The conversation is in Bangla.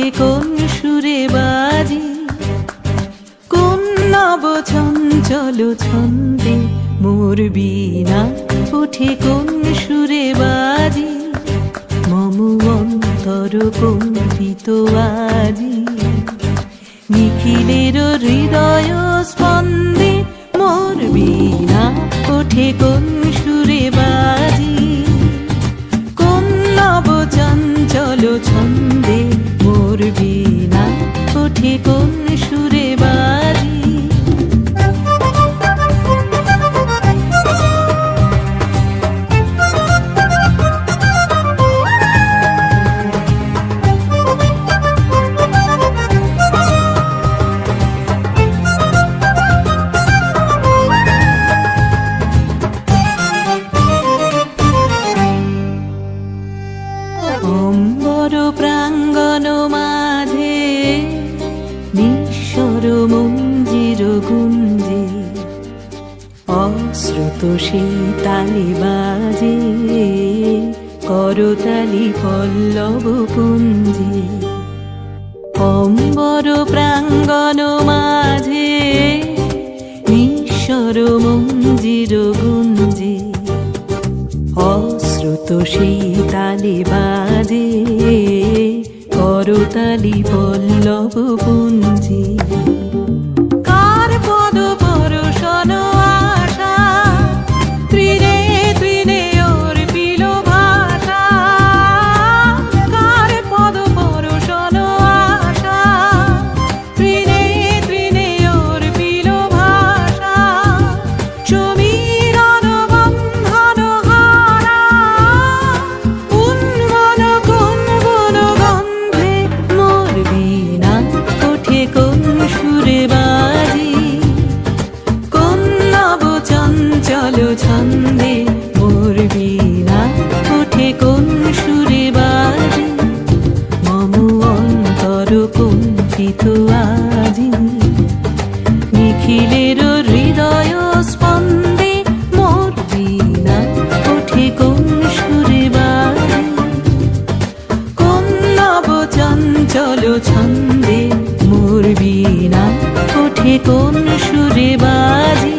ওঠে কোন সুরে বাজি, কোন নব চঞ্চল ছন্দে মোর বীণা ওঠে কোন সুরে বাজি, মম অন্তর কম্পিত আজি। নিখিলের হৃদয় স্পন্দে মোর বীণা ওঠে কোন সুরে বাজি, কোন নব চঞ্চল ছন্দে মোর বীণা ওঠে কোন সুরে বাজি। অম্বর প্রাঙ্গণ মাঝে নিঃস্বর মঞ্জির গুঞ্জে, অশ্রুত সেই তালি বাজে করতালি পল্লব কুঞ্জে। অম্বর প্রাঙ্গণ মাঝে নিঃস্বর মঞ্জির গুঞ্জে, অশ্রুত সেই তালি বাজে করতালি পল্লব পুঞ্জে। কার পদ পরশন আশা ত্রিনে ত্রিনে অর্পিল ভাষা, কার পদ পরশন আশা ত্রিনে ত্রিনে অর্পিল ভাষা। সমীরণ বন্ধন হারা উন্মন কোন গন্ধে মোর বীণা ওঠে কোন সুরে বাজি, কোন নব চঞ্চল ছন্দে মোর বীণা ওঠে কোন সুরে বাজি, মম অন্তর কম্পিত আজি। নিখিলের হৃদয় স্পন্দে মোর বীণা ওঠে কোন সুরে বাজি, কোন নব চঞ্চল ছন্দে মোর বীণা ওঠে কোন সুরে বাজি।